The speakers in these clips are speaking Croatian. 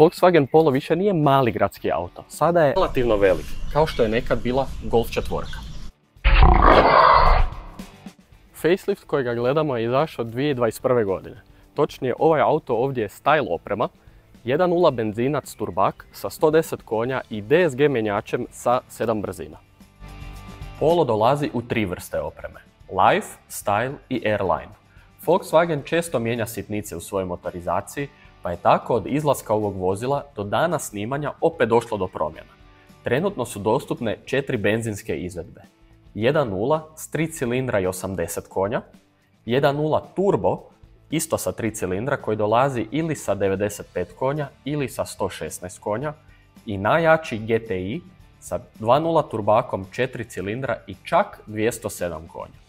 Volkswagen Polo više nije mali gradski auto, sada je relativno velik, kao što je nekad bila Golf 4. Facelift kojega gledamo je izašao 2021. godine. Točnije, ovaj auto ovdje je style oprema, 1.0 benzinac turbak sa 110 konja i DSG mjenjačem sa 7 brzina. Polo dolazi u 3 vrste opreme: Life, Style i Airline. Volkswagen često mijenja sitnice u svojoj motorizaciji, pa je tako od izlaska ovog vozila do dana snimanja opet došlo do promjena. Trenutno su dostupne 4 benzinske izvedbe: 1.0 s 3 cilindra i 80 konja, 1.0 turbo isto sa 3 cilindra koji dolazi ili sa 95 konja ili sa 116 konja i najjači GTI sa 2.0 turbakom 4 cilindra i čak 207 konja.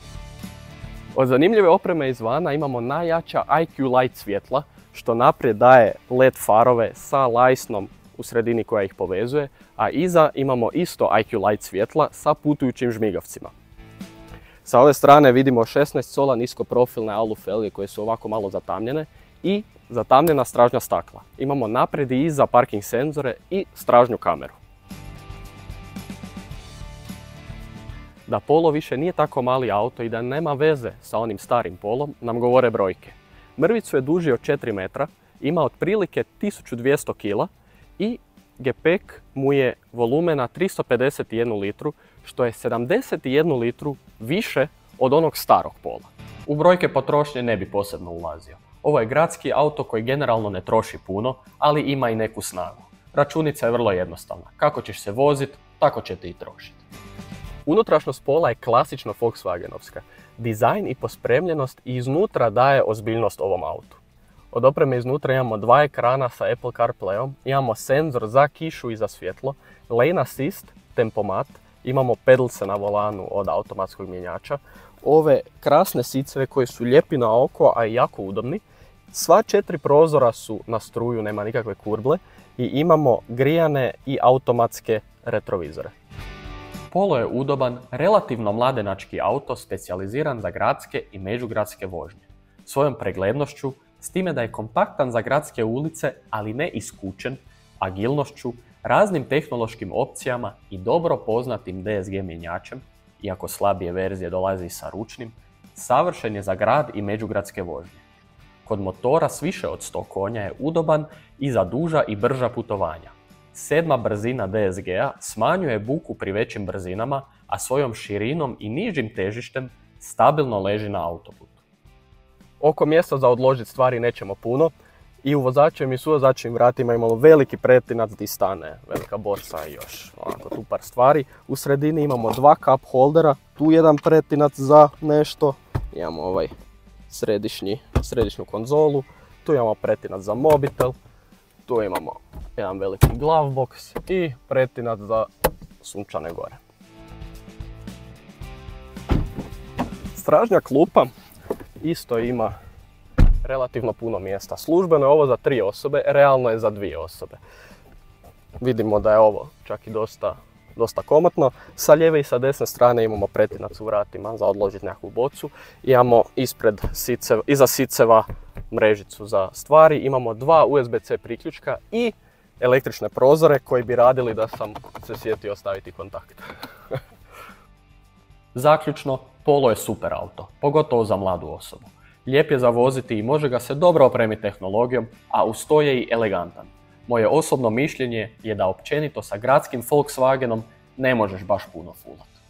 Od zanimljive opreme izvana imamo najjača IQ Light svjetla, što naprijed daje LED farove sa lajsnom u sredini koja ih povezuje, a iza imamo isto IQ Light svjetla sa putujućim žmigavcima. Sa ove strane vidimo 16 sola niskoprofilne alu felge koje su ovako malo zatamnjene i zatamnjena stražnja stakla. Imamo naprijed i iza parking senzore i stražnju kameru. Da Polo više nije tako mali auto i da nema veze sa onim starim Polom nam govore brojke. Mrvicu je duži od 4 metra, ima otprilike 1200 kg i gepek mu je volumena 351 litru, što je 71 litru više od onog starog Pola. U brojke potrošnje ne bi posebno ulazio. Ovo je gradski auto koji generalno ne troši puno, ali ima i neku snagu. Računica je vrlo jednostavna. Kako ćeš se voziti, tako će te i trošiti. Unutrašnjost Pola je klasično Volkswagenovska. Dizajn i pospremljenost i iznutra daje ozbiljnost ovom autu. Od opreme iznutra imamo 2 ekrana sa Apple CarPlayom, imamo senzor za kišu i za svjetlo, lane assist, tempomat, imamo pedalse na volanu od automatskog mjenjača, ove krasne siceve koji su lijepi na oko, a i jako udobni. Sva 4 prozora su na struju, nema nikakve kurble i imamo grijane i automatske retrovizore. Polo je udoban, relativno mladenački auto specijaliziran za gradske i međugradske vožnje. Svojom preglednošću, s time da je kompaktan za gradske ulice, ali ne iskučen, agilnošću, raznim tehnološkim opcijama i dobro poznatim DSG mjenjačem, iako slabije verzije dolazi sa ručnim, savršen je za grad i međugradske vožnje. Kod motora s više od 100 konja je udoban i za duža i brža putovanja. 7. brzina DSG-a smanjuje buku pri većim brzinama, a svojom širinom i nižim težištem stabilno leži na autoputu. Oko mjesta za odložiti stvari nećemo puno i u vozačevim i suvozačevim vratima imamo veliki pretinac di stane, velika borsa i još ovako tu par stvari. U sredini imamo 2 cup holdera, tu jedan pretinac za nešto, imamo ovaj središnju konzolu, tu imamo pretinac za mobitel, tu imamo jedan veliki glove box i pretinac za sunčane gore. Stražnja klupa isto ima relativno puno mjesta. Službeno je ovo za 3 osobe, realno je za 2 osobe. Vidimo da je ovo čak i dosta komotno. Sa lijeve i sa desne strane imamo pretinac u vratima za odložiti nekakvu bocu. Imamo iza siceva mrežicu za stvari. Imamo 2 USB-C priključka i električne prozore koji bi radili da sam se sjetio staviti kontakt. Zaključno, Polo je super auto, pogotovo za mladu osobu. Lijep je za voziti i može ga se dobro opremiti tehnologijom, a uz to je i elegantan. Moje osobno mišljenje je da općenito sa gradskim Volkswagenom ne možeš baš puno fulati.